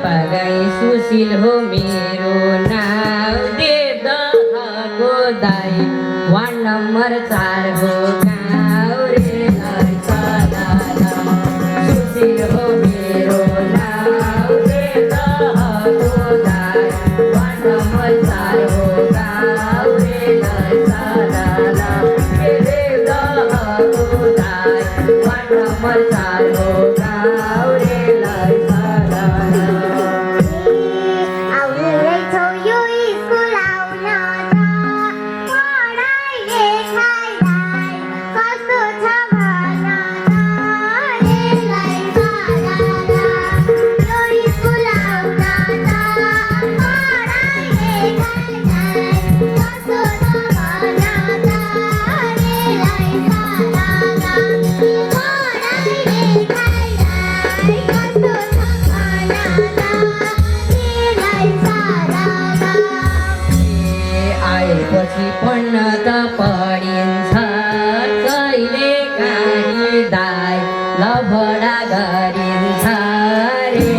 पागाई सुशील हो मेरो नाम देवदहको दाई वार्ड नम्बर 4 हो गाउँ रे सुशील हो मेरो नाम देवदहको दाई वार्ड नम्बर 4 हो गाउँ रे देवदहको दाई वार्ड नम्बर 4 हो गाउँ रे आएपछि पढ्न त पढिन्छ कहिले काहीँ दाइ लभडा गरिन्छ रे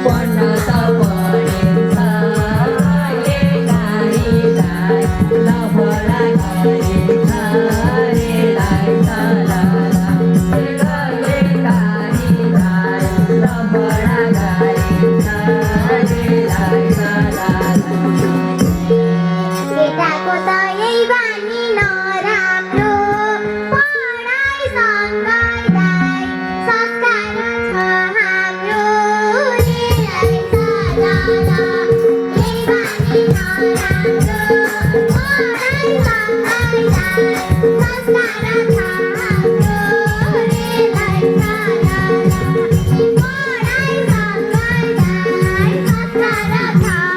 पढ्न त पढिन्छ कहिले काहीँ दाइ लभडा गरिन्छ रे कहिले काहीँ दाइ लभडा गरिन्छ रे केटाको त यही बानी नराम्रो पढाइ सँगै दाइ संस्कार छ हाम्रो यही बानी नराम्रो पढाइ सँगै दाइ संस्कार छ हाम्रो पढाइ सँगै दाइ संस्कार छ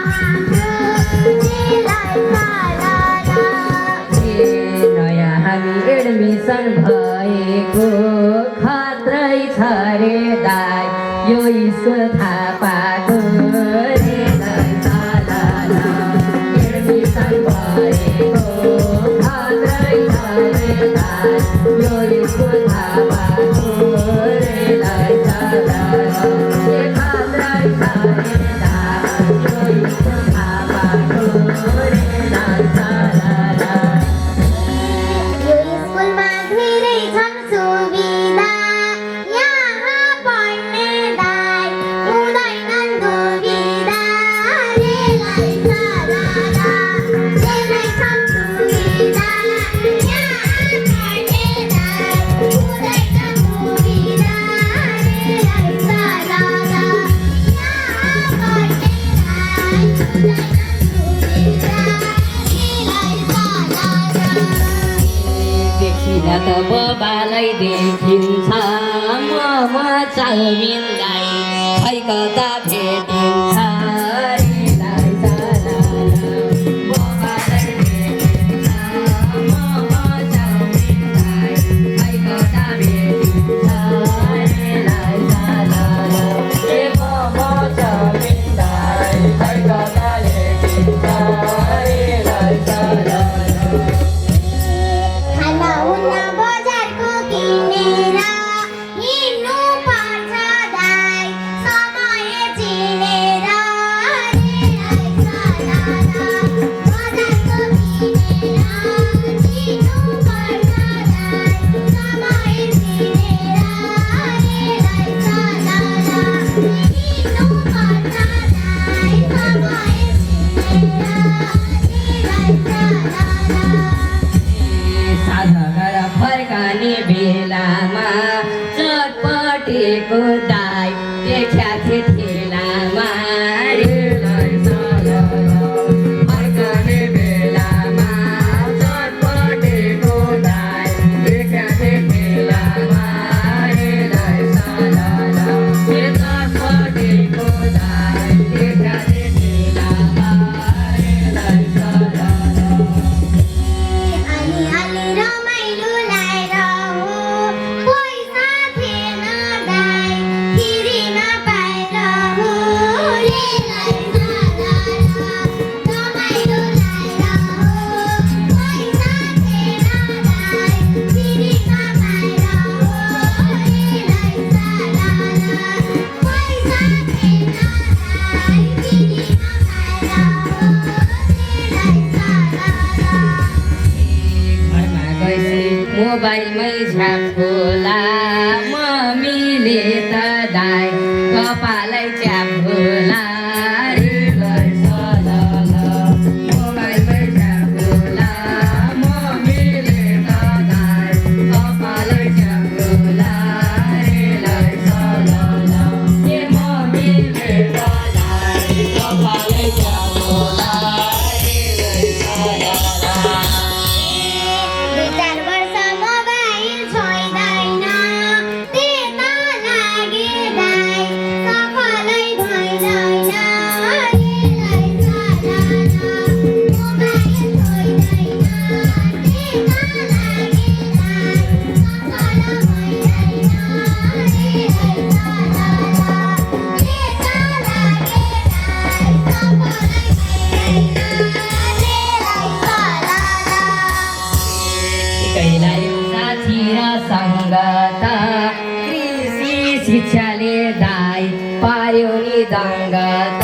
नयाँ हामी एडमिसन भएको खत्रै छ रे दाइ यो स्कुल थाहा पाएको रे एडमिसन भएको खत्रै छ रे दाइ यो स्कुल थाहा पाएको रे खत्रै छ रे दाइ यो स्कुल थाहा पाएको रे यो स्कुलमा धेरै छन् सुविधा यहाँ पढ्ने दाइ हुँदैनन् दुविधा धेरै छन् सुविधा यहाँ पढ्ने दाइ हुँदैनन् दुविधा यहाँ पढ्ने दाइ देखिन त बाबालाई देखिन्छ म चाउमिन दाइ खै कता भेटिन्छ बाबालाई देखिन्छ म चाउमिन दाइ खै कता भेटिन्छ चाउमिन दाइ खै कता भेटिन्छ खाना हुन्न बजारको किनेर हिँड्नु पर्छ दाइ समय चिनेर बजारको किनेर हिँड्नु पर्छ दाइ समय चिनेर हिँड्नु पर्छ दाइ समय साधकर फर्काने बेलामा चटपटेको दाइ देखा थिए ठेलामा फर्काने बेलामा चटपटेको दाइ देखा थिए ठेलामा चटपटेको दाइ देखा थिए ठेलामा अलि रमाइलो लाएर हो पैसा थिएन दाइ तिरिन पाएर मोबाइलमै झ्याप्फुला मम्मीले त दाइ कपालै च्याप्फुला हृदय सलल मोबाइलमै झ्याप्फुला मम्मीले त दाइ कपालै च्याप्फुला हृदय सलल ए मम्मीले त दाइ कपालै च्याप्फुला हृदय सलल दुई चार वर्ष मोबाइल छोइदैन त्यता लागे दाइ सफलै भइदैन हृदय सलल मोबाइल छोइदैन त्यता लागे दाइ सफल भइदैन हृदय सलल त्यता लागे दाइ सफलै भइदैन हृदय सलल कैलाई साथी र सङ्गत कृषि शिक्षाले दाइ पार्यो नि दङ्गत